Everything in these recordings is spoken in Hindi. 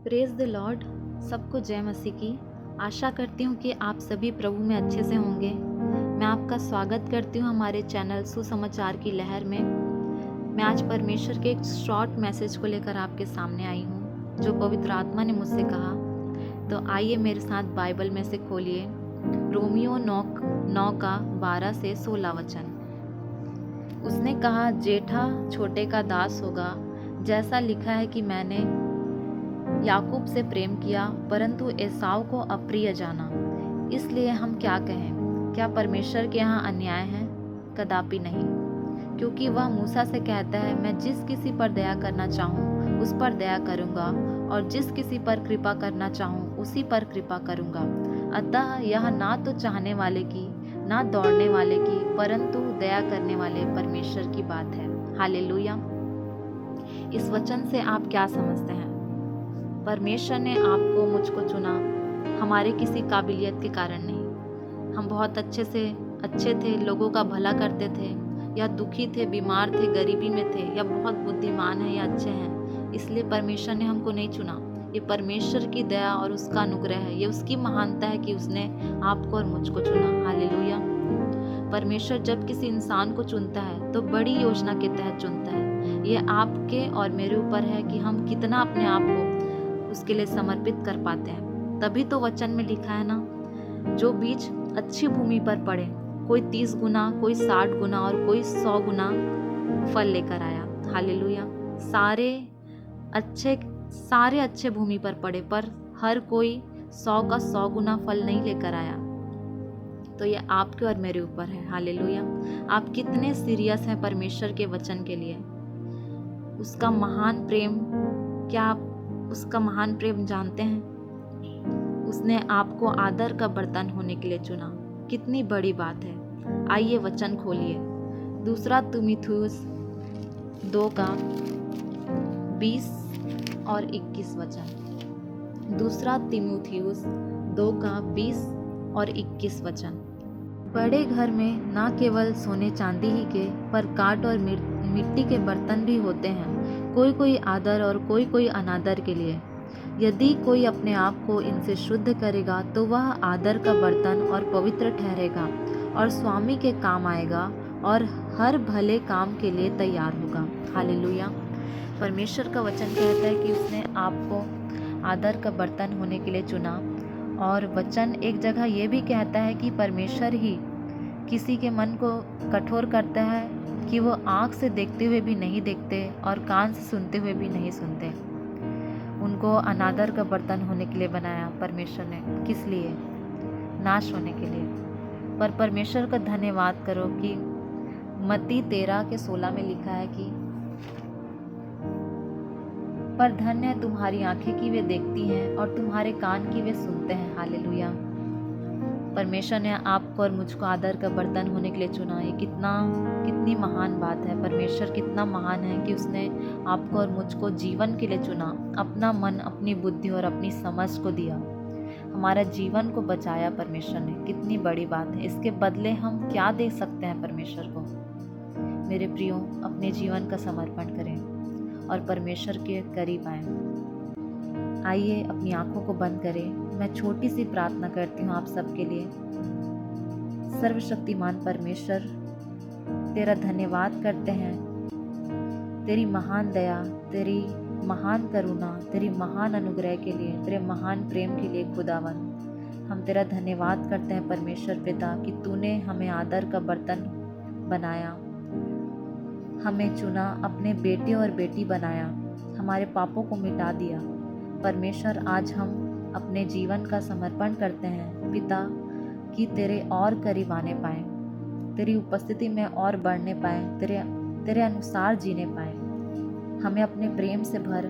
Praise the Lord. सबको जय मसीह की। आशा करती हूँ कि आप सभी प्रभु में अच्छे से होंगे। मैं आपका स्वागत करती हूँ हमारे चैनल सुसमाचार की लहर में। मैं आज परमेश्वर के एक शॉर्ट मैसेज को लेकर आपके सामने आई हूँ जो पवित्र आत्मा ने मुझसे कहा। तो आइए मेरे साथ बाइबल में से खोलिए रोमियो 9 का 12 से 16 वचन। उसने कहा, जेठा छोटे का दास होगा, जैसा लिखा है कि मैंने याकूब से प्रेम किया परंतु एसाव को अप्रिय जाना। इसलिए हम क्या कहें? क्या परमेश्वर के यहाँ अन्याय है? कदापि नहीं, क्योंकि वह मूसा से कहता है, मैं जिस किसी पर दया करना चाहूँ उस पर दया करूँगा और जिस किसी पर कृपा करना चाहूँ उसी पर कृपा करूँगा। अतः यह ना तो चाहने वाले की ना दौड़ने वाले की परंतु दया करने वाले परमेश्वर की बात है। हालेलुया। इस वचन से आप क्या समझते हैं? परमेश्वर ने आपको मुझको चुना हमारे किसी काबिलियत के कारण नहीं। हम बहुत अच्छे थे, लोगों का भला करते थे, या दुखी थे, बीमार थे, गरीबी में थे, या बहुत बुद्धिमान हैं या अच्छे हैं, इसलिए परमेश्वर ने हमको नहीं चुना। ये परमेश्वर की दया और उसका अनुग्रह है। ये उसकी महानता है कि उसने आपको और मुझको चुना। हालेलुया। परमेश्वर जब किसी इंसान को चुनता है तो बड़ी योजना के तहत चुनता है। ये आपके और मेरे ऊपर है कि हम कितना अपने आप को उसके लिए समर्पित कर पाते हैं। तभी तो वचन में लिखा है ना, जो बीज अच्छी भूमि पर पड़े, कोई 30 गुना, कोई 60 गुना और कोई 100 गुना फल लेकर आया। हालेलुया। सारे अच्छे भूमि पर पड़े, पर हर कोई 100 का 100 गुना फल नहीं लेकर आया। तो ये आपके और मेरे ऊपर है। हालेलुया। आप कितने सीरियस हैं परमेश्वर के वचन के लिए? उसका महान प्रेम, क्या आप उसका महान प्रेम जानते हैं? उसने आपको आदर का बर्तन होने के लिए चुना। कितनी बड़ी बात है। आइए वचन खोलिए, 2 तीमुथियुस 2 का 20 और 21 वचन। 2 तीमुथियुस 2 का 20 और 21 वचन। बड़े घर में ना केवल सोने चांदी ही के, पर काठ और मिट्टी के बर्तन भी होते हैं, कोई आदर और कोई अनादर के लिए। यदि कोई अपने आप को इनसे शुद्ध करेगा तो वह आदर का बर्तन और पवित्र ठहरेगा और स्वामी के काम आएगा और हर भले काम के लिए तैयार होगा। हालेलुया। परमेश्वर का वचन कहता है कि उसने आपको आदर का बर्तन होने के लिए चुना। और वचन एक जगह ये भी कहता है कि परमेश्वर ही किसी के मन को कठोर करता है कि वो आँख से देखते हुए भी नहीं देखते और कान से सुनते हुए भी नहीं सुनते। उनको अनादर का बर्तन होने के लिए बनाया परमेश्वर ने। किस लिए? नाश होने के लिए। पर परमेश्वर का धन्यवाद करो कि मत्ती 13 के 16 में लिखा है कि पर धन्य है तुम्हारी आंखें कि वे देखती हैं और तुम्हारे कान कि वे सुनते हैं। हालेलुया। परमेश्वर ने आपको और मुझको आदर का बर्तन होने के लिए चुना। ये कितनी महान बात है। परमेश्वर कितना महान है कि उसने आपको और मुझको जीवन के लिए चुना। अपना मन, अपनी बुद्धि और अपनी समझ को दिया, हमारा जीवन को बचाया परमेश्वर ने। कितनी बड़ी बात है। इसके बदले हम क्या दे सकते हैं परमेश्वर को? मेरे प्रियो, अपने जीवन का समर्पण करें और परमेश्वर के करीब आएं। आइए अपनी आंखों को बंद करें। मैं छोटी सी प्रार्थना करती हूँ आप सबके लिए। सर्वशक्तिमान परमेश्वर, तेरा धन्यवाद करते हैं, तेरी महान दया, तेरी महान करुणा, तेरी महान अनुग्रह के लिए, तेरे महान प्रेम के लिए खुदावन हम तेरा धन्यवाद करते हैं परमेश्वर पिता कि तूने हमें आदर का बर्तन बनाया, हमें चुना, अपने बेटे और बेटी बनाया, हमारे पापों को मिटा दिया। परमेश्वर, आज हम अपने जीवन का समर्पण करते हैं पिता कि तेरे और करीब आने पाए, तेरी उपस्थिति में और बढ़ने पाए, तेरे अनुसार जीने पाए। हमें अपने प्रेम से भर,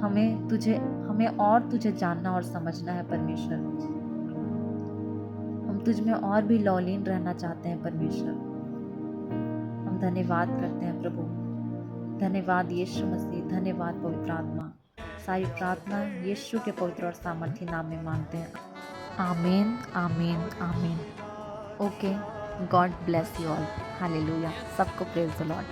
हमें और तुझे जानना और समझना है परमेश्वर। हम तुझ में और भी लौलीन रहना चाहते हैं परमेश्वर। हम धन्यवाद करते हैं प्रभु। धन्यवाद यीशु मसीह, धन्यवाद पवित्र आत्मा। सारी प्रार्थना यीशु के पवित्र और सामर्थी नाम में मांगते हैं। आमीन, आमीन, आमीन। Okay, God bless you all. Hallelujah. सबको प्रेज द लॉर्ड।